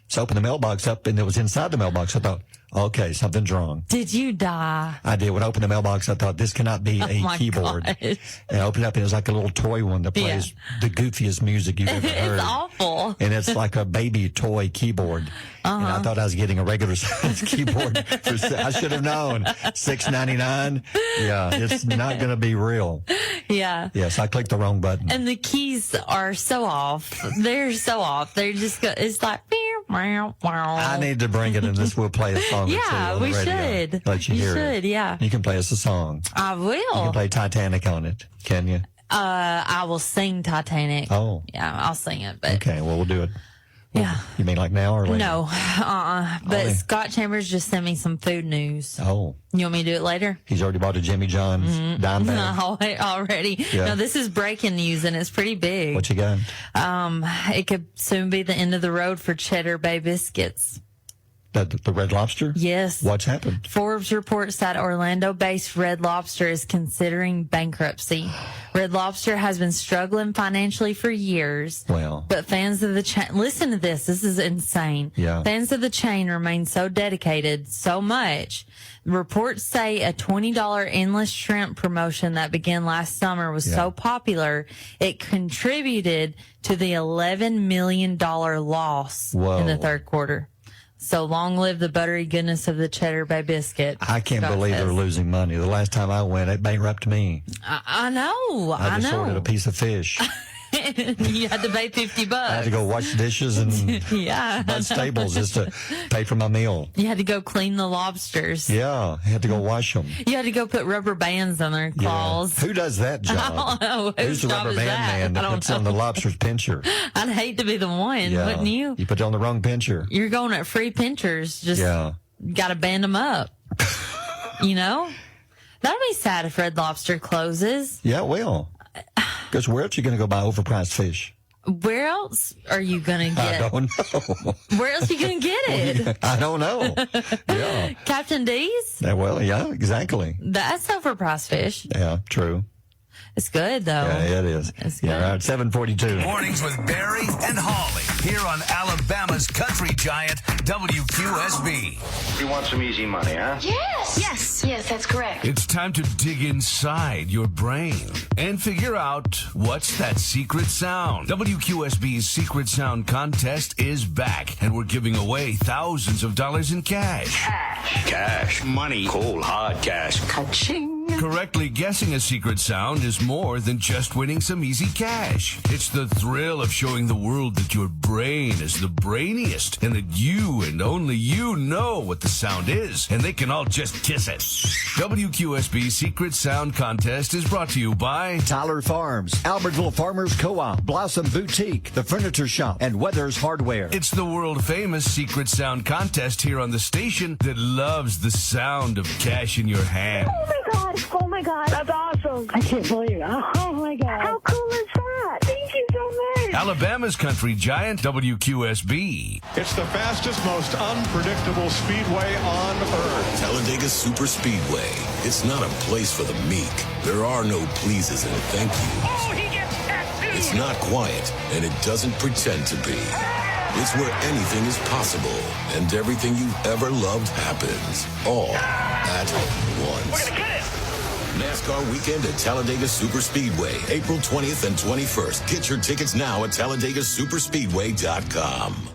So I opened the mailbox up, and it was inside the mailbox. I thought, okay, something's wrong. Did you die? I did. When I opened the mailbox, I thought, this cannot be a keyboard. Gosh. And I opened it up, and it was like a little toy one that plays the goofiest music you've ever heard. It's awful. And it's like a baby toy keyboard. And I thought I was getting a regular size keyboard. I should have known. $6.99. Yeah, it's not going to be real. Yeah. Yes, I clicked the wrong button. And the keys are so off. They're so off. They're just it's like, meow, meow. I need to bring it, and we'll play a song or two Yeah, on the we radio. should. Let you hear it. should, yeah. You can play us a song. I will. You can play Titanic on it, can you? I will sing Titanic. Oh. Yeah, I'll sing it. But Okay, well, we'll do it. yeah. You mean like now or later? No. But Oh, Scott Chambers just sent me some food news. Oh. You want me to do it later? He's already bought a Jimmy John's dime bag. No, already. Yeah. No, this is breaking news, and it's pretty big. What you got? It could soon be the end of the road for Cheddar Bay biscuits. The Red Lobster? Yes. What's happened? Forbes reports that Orlando-based Red Lobster is considering bankruptcy. Red Lobster has been struggling financially for years. Well. But fans of the chain, listen to this. This is insane. Yeah. Fans of the chain remain so dedicated, so much. Reports say a $20 endless shrimp promotion that began last summer was so popular, it contributed to the $11 million loss in the third quarter. So long live the buttery goodness of the Cheddar Bay biscuit. I can't Scott believe says. they're losing money. The last time I went, it bankrupted me. I know. I just ordered a piece of fish. You had to pay $50. I had to go wash dishes and Yeah. bud stables just to pay for my meal. You had to go clean the lobsters. Yeah, I had to go wash them. You had to go put rubber bands on their claws. Who does that job? I don't know. Who's the job rubber is band that? man I that don't puts on the lobster's pincher? I'd hate to be the one, Yeah. wouldn't you? You put it on the wrong pincher. You're going at free pinchers. Just got to band them up. You know? That'd be sad if Red Lobster closes. Yeah, it will. Because where else are you going to go buy overpriced fish? Where else are you going to get I don't know. Where else are you going to get it? I don't know. Yeah. Captain D's? Well, yeah, exactly. That's overpriced fish. Yeah, true. It's good, though. Yeah, it is. It's Yeah, good. all right, 7:42. Mornings with Barry and Holly here on Alabama's country giant WQSB. You want some easy money, huh? Yes. Yes. Yes, that's correct. It's time to dig inside your brain and figure out what's that secret sound. WQSB's Secret Sound Contest is back, and we're giving away thousands of dollars in cash. Cash. Money. Cold, hard cash. Ka-ching. Correctly guessing a secret sound is more than just winning some easy cash. It's the thrill of showing the world that your brain is the brainiest and that you and only you know what the sound is, and they can all just kiss it. WQSB Secret Sound Contest is brought to you by Tyler Farms, Albertville Farmers Co-op, Blossom Boutique, The Furniture Shop, and Weathers Hardware. It's the world-famous Secret Sound Contest here on the station that loves the sound of cash in your hand. Oh my God. That's awesome. I can't believe it. Oh my God. How cool is that? Thank you so much. Alabama's country giant, WQSB. It's the fastest, most unpredictable speedway on earth. Talladega Super Speedway. It's not a place for the meek. There are no pleases and thank yous. Oh, he gets tattooed. It's not quiet, and it doesn't pretend to be. It's where anything is possible, and everything you've ever loved happens, all at once. We're gonna get it. NASCAR weekend at Talladega Super Speedway, April 20th and 21st. Get your tickets now at TalladagaSuperspeedway.com.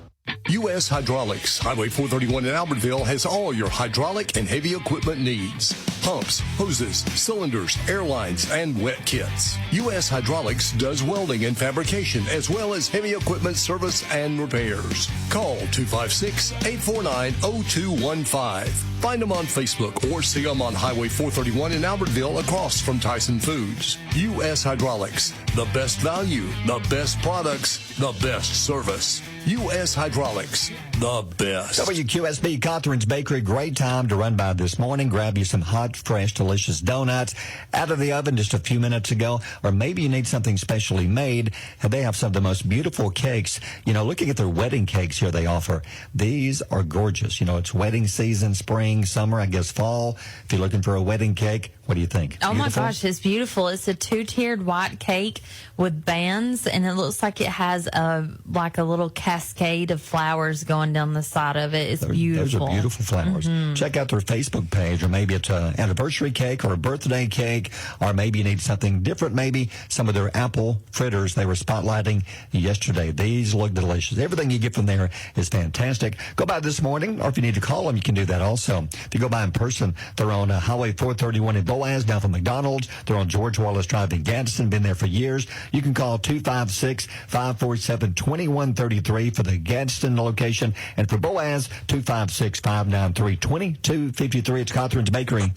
U.S. Hydraulics, Highway 431 in Albertville has all your hydraulic and heavy equipment needs. Pumps, hoses, cylinders, airlines, and wet kits. U.S. Hydraulics does welding and fabrication as well as heavy equipment service and repairs. Call 256-849-0215. Find them on Facebook or see them on Highway 431 in Albertville across from Tyson Foods. U.S. Hydraulics, the best value, the best products, the best service. U.S. Hydraulics, the best. WQSB Cothran's Bakery, great time to run by this morning. Grab you some hot, fresh, delicious donuts out of the oven just a few minutes ago. Or maybe you need something specially made. They have some of the most beautiful cakes. You know, looking at their wedding cakes here they offer. These are gorgeous. You know, it's wedding season, spring, summer, I guess fall. If you're looking for a wedding cake, what do you think? Oh, my gosh, it's beautiful. It's a 2-tiered white cake with bands, and it looks like it has a little cascade of flowers going down the side of it. It's beautiful. Those are beautiful flowers. Mm-hmm. Check out their Facebook page, or maybe it's an anniversary cake or a birthday cake, or maybe you need something different, maybe some of their apple fritters they were spotlighting yesterday. These look delicious. Everything you get from there is fantastic. Go by this morning, or if you need to call them, you can do that also. If you go by in person, they're on Highway 431 in Boaz, down from McDonald's. They're on George Wallace Drive in Gadsden, been there for years. You can call 256-547-2133 for the Gadsden location, and for Boaz, 256-593-2253. It's Cothran's Bakery.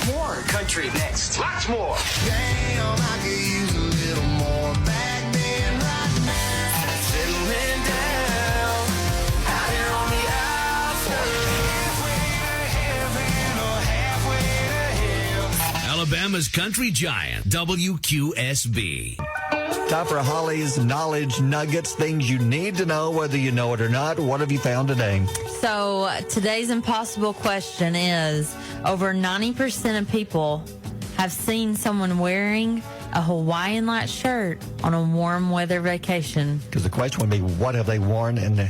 More country next. Lots more. Damn, I could use a little more back then, right now. Settling down, out here on the outskirts. Halfway to heaven or halfway to hell. Alabama's country giant, WQSB. Time for Holly's Knowledge Nuggets, things you need to know whether you know it or not. What have you found today? So today's impossible question is, over 90% of people have seen someone wearing a Hawaiian-like shirt on a warm weather vacation. Because the question would be, what have they worn? And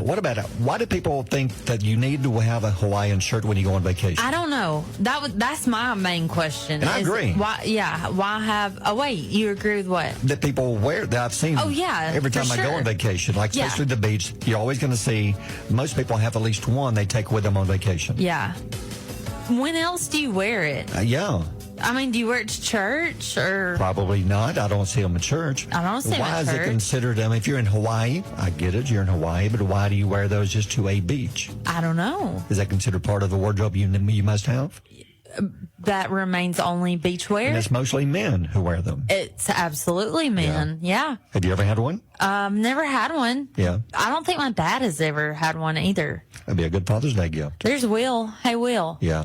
what about it? Why do people think that you need to have a Hawaiian shirt when you go on vacation? I don't know. That's my main question. And I agree. Why have... Oh, wait. You agree with what? That people wear that. I've seen every time I go on vacation, like especially the beach, you're always going to see most people have at least one they take with them on vacation. Yeah. When else do you wear it? Yeah. I mean, do you wear it to church or? Probably not. I don't see them at church. I don't see them at church. Why is it considered? If you're in Hawaii, I get it. You're in Hawaii, but why do you wear those just to a beach? I don't know. Is that considered part of the wardrobe you must have? That remains only beach wear. And it's mostly men who wear them. It's absolutely men. Yeah. Have you ever had one? Never had one. Yeah. I don't think my dad has ever had one either. That'd be a good Father's Day gift. There's Will. Hey, Will. Yeah.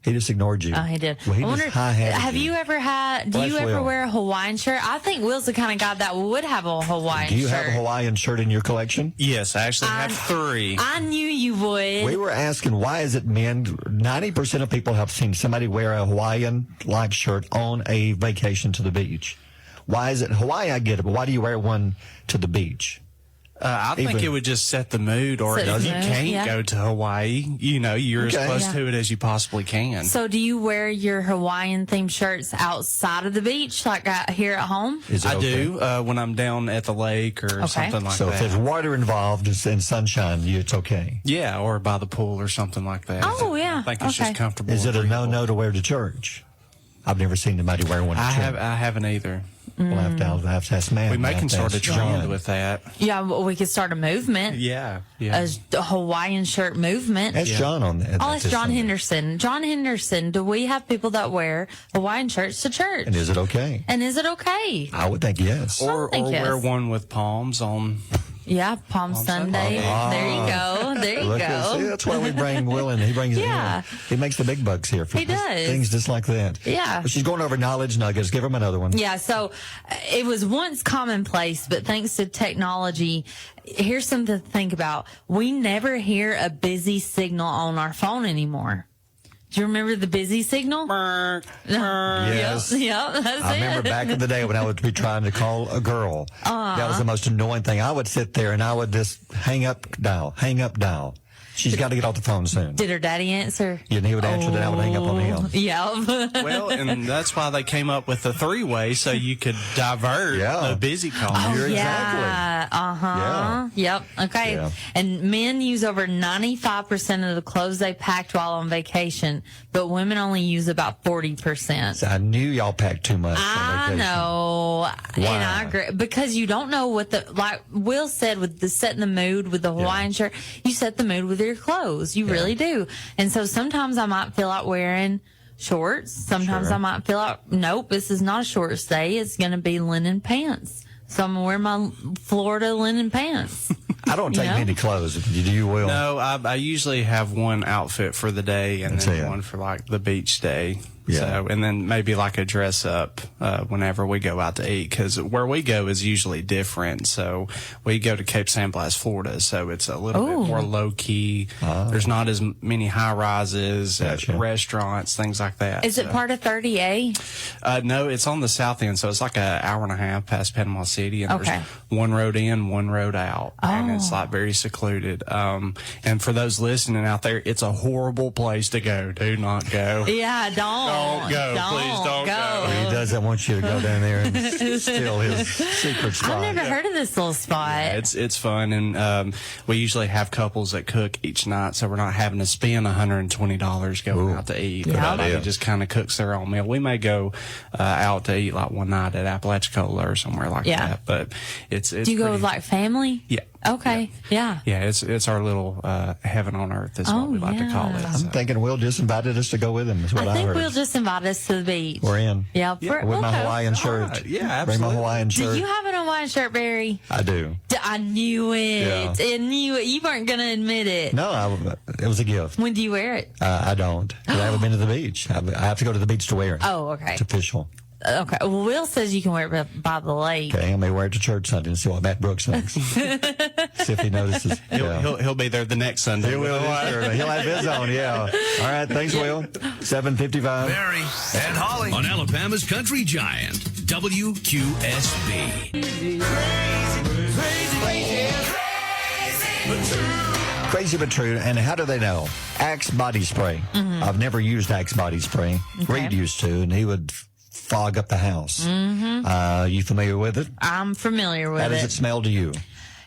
He just ignored you. Oh, he did. Well, have you ever had, do you ever wear a Hawaiian shirt? I think Will's the kind of guy that would have a Hawaiian shirt. Do you have a Hawaiian shirt in your collection? Yes, I actually have 3. I knew you would. We were asking, why is it men, 90% of people have seen somebody wear a Hawaiian-like shirt on a vacation to the beach. Why is it Hawaii? I get it, but why do you wear one to the beach? I think it would just set the mood, or if you can't go to Hawaii, you're as close to it as you possibly can. So do you wear your Hawaiian-themed shirts outside of the beach, like here at home? I do, when I'm down at the lake or something like that. So if there's water involved and sunshine, it's okay? Yeah, or by the pool or something like that. Oh, yeah. I think it's just comfortable. Is it a no-no to wear to church? I've never seen anybody wear one to church. I haven't either. We'll have to ask Matt. We can start a trend with that. Yeah, well, we could start a movement. Yeah. A Hawaiian shirt movement. That's John on that. Oh, that's John Henderson. John Henderson, do we have people that wear Hawaiian shirts to church? And is it okay? I would think yes. Or wear one with palms on Yeah, Palm Sunday. There you go. There you go. See, that's why we bring Will in. He brings it in. He makes the big bucks here for things just like that. Yeah. But she's going over knowledge nuggets. Give him another one. Yeah, so it was once commonplace, but thanks to technology, here's something to think about. We never hear a busy signal on our phone anymore. Do you remember the busy signal? Yes. Yep, that's I remember back in the day when I would be trying to call a girl. That was the most annoying thing. I would sit there and I would just hang up, dial. She's got to get off the phone soon. Did her daddy answer? Yeah, and he would answer, then I would hang up on him. Yeah. Well, and that's why they came up with the three-way, so you could divert the busy call. Exactly. Uh-huh. Yep. Okay. Yeah. And men use over 95% of the clothes they packed while on vacation, but women only use about 40%. So I knew y'all packed too much. I know. Why? And I agree. Because you don't know what like Will said with the setting the mood with the Hawaiian shirt, you set the mood with your clothes. You really do. And so sometimes I might feel like wearing shorts. Sometimes I might feel like, nope, this is not a shorts day. It's going to be linen pants. So I'm going to wear my Florida linen pants. I don't take many clothes. Do you, Will? No, I usually have one outfit for the day and then one for like the beach day. Yeah. So, and then maybe like a dress up whenever we go out to eat, because where we go is usually different. So we go to Cape San Blas, Florida, so it's a little bit more low key. There's not as many high rises, restaurants, things like that. Is it part of 30A? No, it's on the south end, so it's like an hour and a half past Panama City, and there's one road in, one road out, and it's like very secluded. And for those listening out there, it's a horrible place to go. Do not go. Yeah, don't. Don't go. Please don't go. He doesn't want you to go down there and steal his secret spot. I've never heard of this little spot. Yeah, it's fun, and we usually have couples that cook each night, so we're not having to spend $120 going out to eat. Everybody just kind of cooks their own meal. We may go out to eat like one night at Apalachicola or somewhere like that, but it's Do you go with like family? Yeah. Okay. Yeah. Yeah, it's our little heaven on earth is what we like to call it. I'm thinking Will just invited us to go with him. Is what I think heard. Will just invited us to the beach. We're in. Yeah. With my Hawaiian shirt. Yeah, absolutely. Bring my Hawaiian shirt. Do you have an Hawaiian shirt, Barry? I do. I knew it. Yeah. I knew it. You weren't going to admit it. No, it was a gift. When do you wear it? I don't. 'Cause I haven't been to the beach. I have to go to the beach to wear it. Oh, okay. It's official. Okay. Well, Will says you can wear it by the lake. Okay, I may wear it to church Sunday and see what Matt Brooks thinks. See if he notices. He'll be there the next Sunday. He will. He'll have his own, All right, thanks, Will. 7:55. Barry and Holly on Alabama's Country Giant, WQSB. Crazy but true. And how do they know? Axe body spray. I've never used Axe body spray. Reed used to, and he would fog up the house. You familiar with it? I'm familiar with it. How does it smell to you?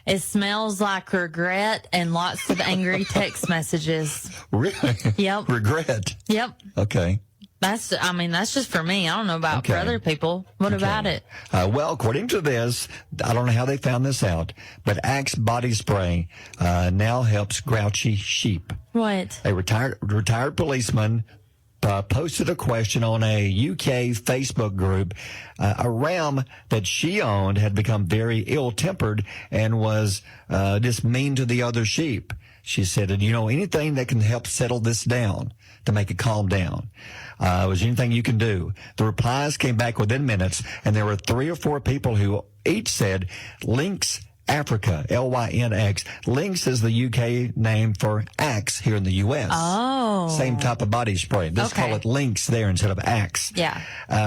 It smells like regret and lots of angry text messages. Really? Yep. Regret? Yep. Okay. That's just for me. I don't know about for other people. What about it? Well, according to this, I don't know how they found this out, but Axe body spray now helps grouchy sheep. What? A retired policeman posted a question on a UK Facebook group. A ram that she owned had become very ill-tempered and was just mean to the other sheep. She said, "Do you know anything that can help settle this down, to make it calm down? Was there anything you can do?" The replies came back within minutes, and there were 3 or 4 people who each said Lynx Africa, Lynx. Lynx is the UK name for Axe here in the U.S. Oh. Same type of body spray. Let's call it Lynx there instead of Axe. Yeah.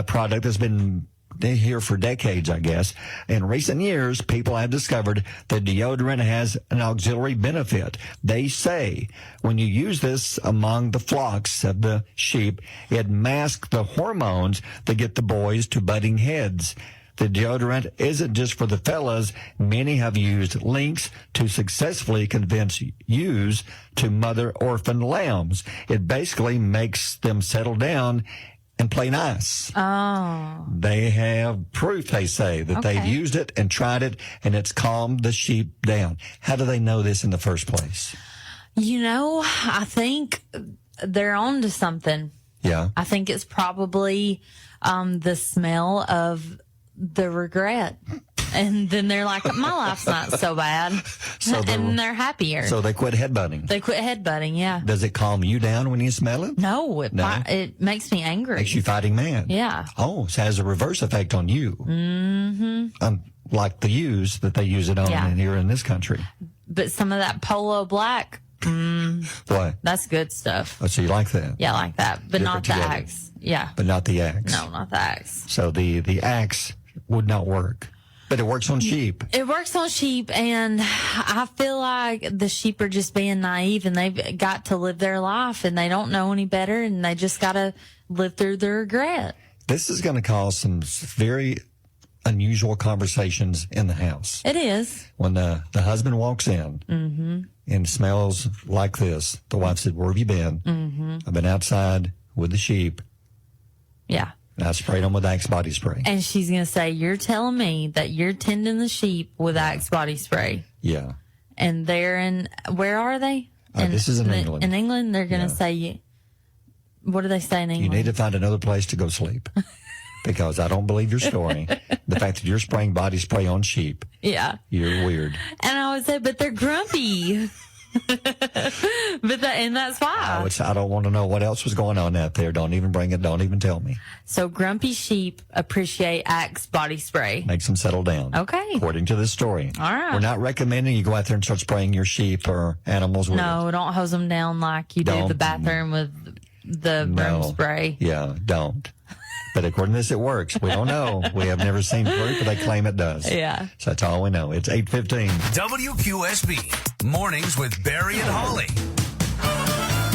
Product that's been here for decades, I guess. In recent years, people have discovered that deodorant has an auxiliary benefit. They say when you use this among the flocks of the sheep, it masks the hormones that get the boys to butting heads. The deodorant isn't just for the fellas. Many have used Lynx to successfully convince ewes to mother orphan lambs. It basically makes them settle down and play nice. Oh. They have proof, they say, that they've used it and tried it, and it's calmed the sheep down. How do they know this in the first place? You know, I think they're on to something. Yeah. I think it's probably the smell of the regret. And then they're like, my life's not so bad. And they're happier. So they quit headbutting. They quit headbutting, yeah. Does it calm you down when you smell it? No, it makes me angry. Makes you fighting mad. Yeah. Oh, so it has a reverse effect on you. Mm-hmm. Like the use that they use it on here in this country. But some of that Polo Black, what? That's good stuff. Oh, so you like that? Yeah, I like that. But not the Axe. Yeah. But not the Axe. No, not the Axe. So the Axe would not work. But it works on sheep. It works on sheep, and I feel like the sheep are just being naive, and they've got to live their life, and they don't know any better, and they just got to live through the regret. This is going to cause some very unusual conversations in the house. It is. When the husband walks in and smells like this, the wife said, "Where have you been?" "I've been outside with the sheep." Yeah. And I sprayed them with Axe body spray. And she's going to say, "You're telling me that you're tending the sheep with Axe body spray." Yeah. And they're in, where are they? This is in England. In England, they're going to say, what do they say in England? You need to find another place to go sleep. Because I don't believe your story. The fact that you're spraying body spray on sheep. Yeah. You're weird. And I would say, but they're grumpy. And that's why. I don't want to know what else was going on out there. Don't even bring it. Don't even tell me. So grumpy sheep appreciate Axe body spray. Makes them settle down. Okay. According to this story. All right. We're not recommending you go out there and start spraying your sheep or animals with No, it. Don't hose them down like you do the bathroom with the room spray. Yeah, don't. But according to this, it works. We don't know. We have never seen proof, but they claim it does. Yeah. So that's all we know. It's 8:15. WQSB. Mornings with Barry and Holly.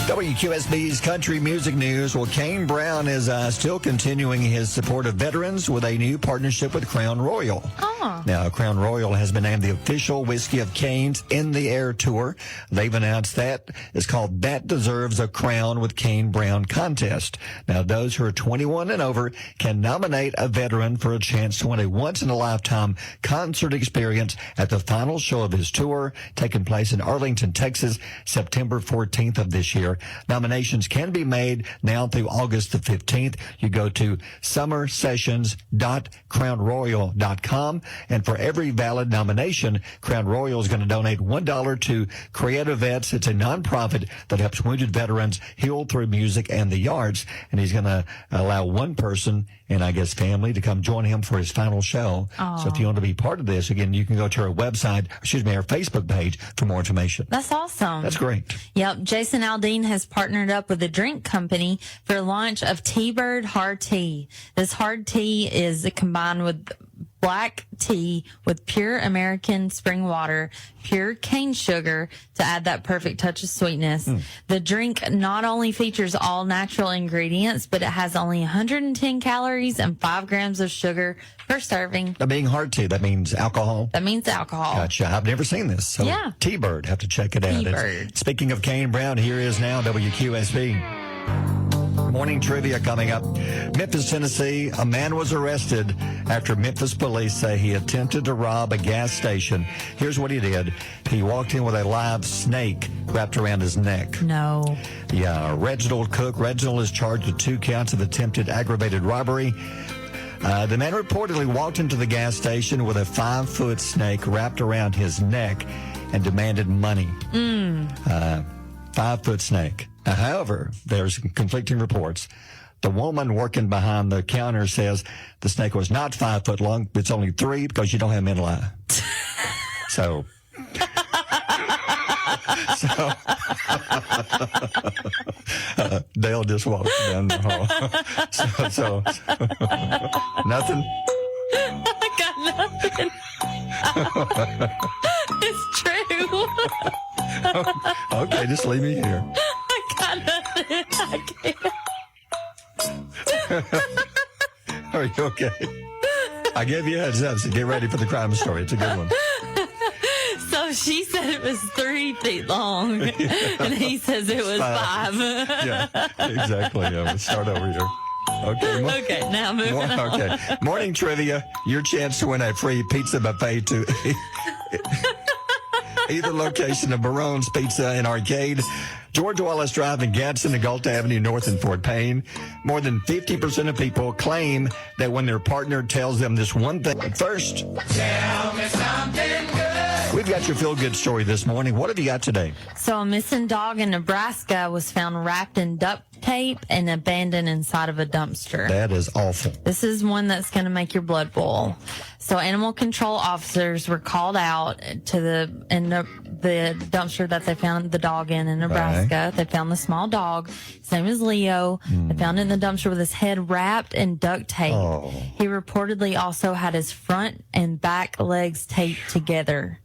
WQSB's country music news. Well, Kane Brown is still continuing his support of veterans with a new partnership with Crown Royal. Oh. Now, Crown Royal has been named the official whiskey of Kane's In the Air tour. They've announced that it's called That Deserves a Crown with Kane Brown contest. Now, those who are 21 and over can nominate a veteran for a chance to win a once-in-a-lifetime concert experience at the final show of his tour, taking place in Arlington, Texas, September 14th of this year. Nominations can be made now through August the 15th. You go to summersessions.crownroyal.com, and for every valid nomination, Crown Royal is going to donate $1 to Creative Vets. It's a nonprofit that helps wounded veterans heal through music and the arts, and he's going to allow one person and I guess family to come join him for his final show. Aww. So if you want to be part of this, again, you can go to our website, our Facebook page for more information. That's awesome. That's great. Yep. Jason Aldean has partnered up with a drink company for the launch of T-Bird Hard Tea. This hard tea is combined with black tea with pure American spring water, pure cane sugar to add that perfect touch of sweetness. The drink not only features all natural ingredients, but it has only 110 calories and 5 grams of sugar per serving. Now, being hard tea, that means alcohol? That means alcohol. Gotcha. I've never seen this. So yeah. T-Bird, have to check it out. T-Bird. Speaking of Kane Brown, here is now WQSB. Morning trivia coming up. Memphis, Tennessee. A man was arrested after Memphis police say he attempted to rob a gas station. Here's what he did. He walked in with a live snake wrapped around his neck. No. Yeah. Reginald Cook. Reginald is charged with 2 counts of attempted aggravated robbery. The man reportedly walked into the gas station with a 5-foot snake wrapped around his neck and demanded money. 5-foot snake. However, there's conflicting reports. The woman working behind the counter says the snake was not 5 foot long. It's only 3 because you don't have mental eye. So Dale just walked down the hall. So nothing. I got nothing. It's true. Okay, just leave me here. I got nothing. I can't. Are you okay? I gave you a heads up, so get ready for the crime story. It's a good one. So she said it was 3 feet long, and he says it was 5. Yeah, exactly. Yeah, let's start over here. Okay. Okay, now moving on. Okay. Morning trivia. Your chance to win a free pizza buffet to either location of Barone's Pizza and Arcade. George Wallace Drive in Gadsden and Galt Avenue North in Fort Payne. More than 50% of people claim that when their partner tells them this one thing first. Tell me something good. We've got your feel-good story this morning. What have you got today? So a missing dog in Nebraska was found wrapped in duct tape and abandoned inside of a dumpster. That is awful. This is one that's going to make your blood boil. So animal control officers were called out to the dumpster that they found the dog in Nebraska. Right. They found the small dog. His name is Leo. They found it in the dumpster with his head wrapped in duct tape. Oh. He reportedly also had his front and back legs taped together.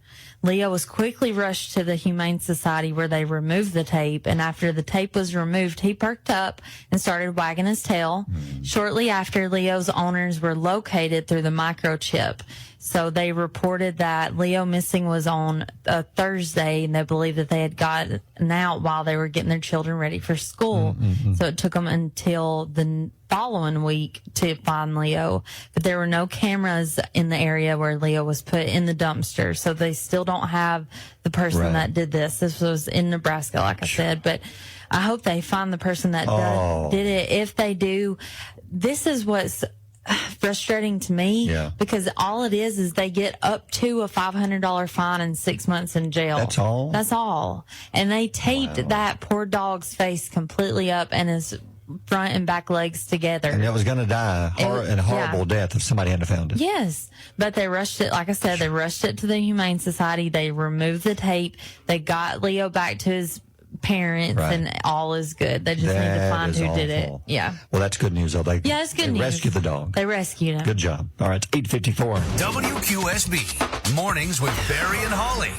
Leo was quickly rushed to the Humane Society where they removed the tape, and after the tape was removed, he perked up and started wagging his tail. Shortly after, Leo's owners were located through the microchip. So they reported that Leo missing was on a Thursday, and they believe that they had gotten out while they were getting their children ready for school. So it took them until the following week to find Leo. But there were no cameras in the area where Leo was put in the dumpster. So they still don't have the person that did this. This was in Nebraska, like I said. But I hope they find the person that did it. If they do, this is what's frustrating to me, because all it is they get up to a $500 fine and 6 months in jail. That's all? That's all. And they taped that poor dog's face completely up and his front and back legs together. And it was going to die a horrible death if somebody hadn't found it. Yes. But they rushed it, like I said, they rushed it to the Humane Society. They removed the tape. They got Leo back to his parents, and all is good. They just need to find who did it. Yeah. Well, that's good news, though. It's good news. They rescued the dog. They rescued him. Good job. All right, it's 8:54. WQSB, Mornings with Barry and Holly.